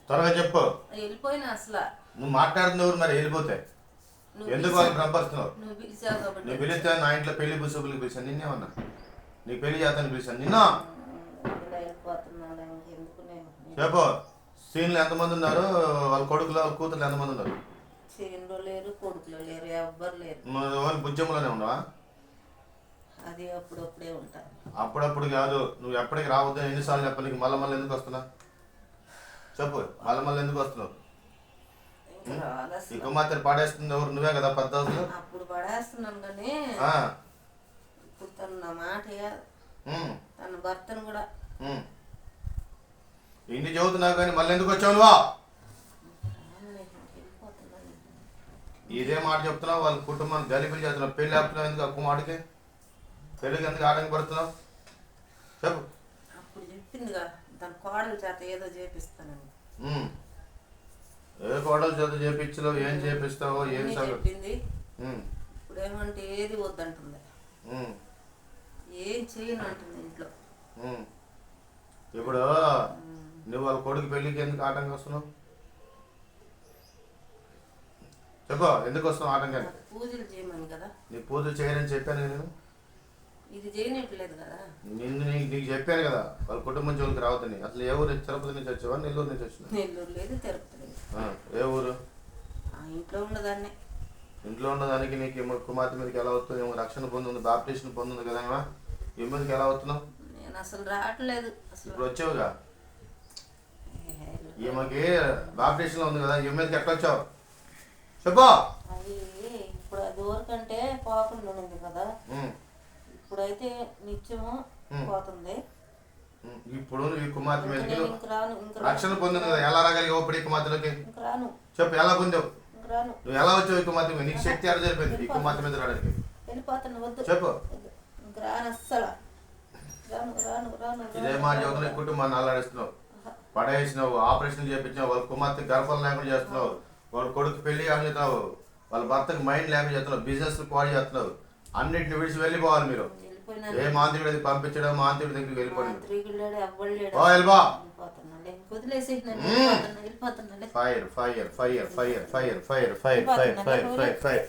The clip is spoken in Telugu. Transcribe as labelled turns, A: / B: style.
A: త్వరగా చెప్పు.
B: వెళ్ళిపోయినా అసలు
A: నువ్వు మాట్లాడుతున్నావు మరి వెళ్ళిపోతే ఎందుకు వాళ్ళకి పంపరుస్తున్నావు?
B: నువ్వు పిలిచావు కాబట్టి
A: నువ్వు పిలిస్తే నా ఇంట్లో పెళ్లి బుసుబులకి పిలిచాను, నిన్నేమన్నా నీకు పెళ్లి చేస్తాను పిలిచాను నిన్న.
B: వెళ్ళిపోతున్నాను ఎందుకు నేను
A: చెప్పు, సీన్లు ఎంతమంది ఉన్నారు? వాళ్ళ కొడుకులు వాళ్ళ కూతురు ఎంతమంది ఉన్నారు?
B: చేనులో లేరు, కొడుకులో లేరు, ఎవ్వరు లేరు.
A: వాళ్ళు బుజ్జమ్మలోనే ఉండవా?
B: అది అప్పుడప్పుడే ఉంటాను.
A: అప్పుడప్పుడు కాదు, నువ్వు ఎప్పటికి రావద్దు. ఎన్నిసార్లు చెప్ప నీకు? మళ్ళీ మళ్ళీ ఎందుకు వస్తున్నా చెప్పు, మళ్ళీ ఎందుకు వస్తున్నావు? ఈ కుమార్తెను పాడేస్తుంది ఎవరు? నువ్వే కదా పెద్ద.
B: అప్పుడు పడేస్తున్నాను కానీ ఇప్పుడు తను నా మాట తన భర్తను కూడా
A: ఇంటి చదువుతున్నావు కానీ మళ్ళీ ఎందుకు వచ్చావు నువ్వు? ఇదే మాట చెప్తున్నావు. వాళ్ళ కుటుంబాన్ని గలిపిలి చేస్తున్నావు. పెళ్లి ఆపుతున్నావు ఎందుకు? ఆ కుమారుడికి పెళ్ళికి ఎందుకు ఆటంక పడుతున్నావు? చెప్పు.
B: అప్పుడు చెప్పిందిగా తన కోడల చేత ఏదో చేపిస్తానని.
A: ఏ కోడల చేత చేపించలేవు? ఏం చేపిస్తావో ఏం
B: చెప్పింది. ఇప్పుడు ఏమంటే ఏది వద్దంటుంది, ఏం చేయను అంటుంది ఇంట్లో.
A: ఇప్పుడు నువ్వు వాళ్ళ కొడుకు పెళ్ళికి ఎందుకు ఆటంకం వస్తున్నావు? చెప్పు, ఎందుకు వస్తున్నావు ఆటంకాన్ని?
B: పూజలు చేయమని కదా.
A: నీ పూజలు చేయరని చెప్పాను నేను.
B: ఇది చేయనట్లేదు కదా.
A: నీకు చెప్పాను కదా వాళ్ళ కుటుంబం జోలికి రావద్దని. అసలు ఏ ఊరు? తిరుపతి నుంచి వచ్చావా నెల్లూరు నుంచి వచ్చినా?
B: నెల్లూరు లేదు, తిరుపతి లేదు.
A: ఏ ఊరు?
B: ఇంట్లో ఉన్నదాన్ని.
A: ఇంట్లో ఉన్నదానికి నీకు కుమార్తె మీదకి ఎలా వస్తుంది? రక్షణ పొందుంది, బాప్టిషన్ పొందుంది కదా. ఈ మీదకి ఎలా అవుతున్నావు?
B: నేను అసలు రావట్లేదు.
A: ఇప్పుడు వచ్చావుగా, ఈమెకి బాప్టిషన్ ఉంది కదా, ఈ మీదకి ఎట్లా వచ్చావు చెప్పు.
B: అది ఇప్పుడు అది ఊరికంటే పోకుండా ఉంది కదా, ఇప్పుడైతే నిత్యము పోతుంది.
A: ఇప్పుడు ఈ కుమార్తె మీదకి రక్షణ పొందింది కదా, ఎలా రాగలిగావు ఇప్పుడు ఈ కుమార్తెలకి?
B: రాను.
A: చెప్పు, ఎలా పొందావు?
B: రాను.
A: నువ్వు ఎలా వచ్చావు ఈ కుమార్తె మీద? నీకు శక్తి ఎలా జరిపోయింది ఈ కుమార్తె మీద రావడానికి?
B: వెళ్ళిపోతాను. వద్దు
A: చెప్పు.
B: రాను అస్సలు. రాను రాను రాను.
A: ఇదే మాట చదువుతున్న కుటుంబాన్ని అల్లాడిస్తున్నావు, పడేసినావు, ఆపరేషన్ చేయించినావు, వాళ్ళ కుమార్తె గర్భం లేకుండా చేస్తున్నావు, వాళ్ళ కొడుకు పెళ్లి చేస్తున్నావు, వాళ్ళ భర్తకు మైండ్ లేకుండా చేస్తున్నావు, బిజినెస్ పాడు చేస్తున్నావు. అన్నింటిని విడిచి వెళ్ళిపోవాలి మీరు. ఏ మాంత్రికుడు అది పంపించడం, మాంత్రికుడి దగ్గరికి వెళ్ళిపోయి fire fire fire fire fire fire fire fire fire fire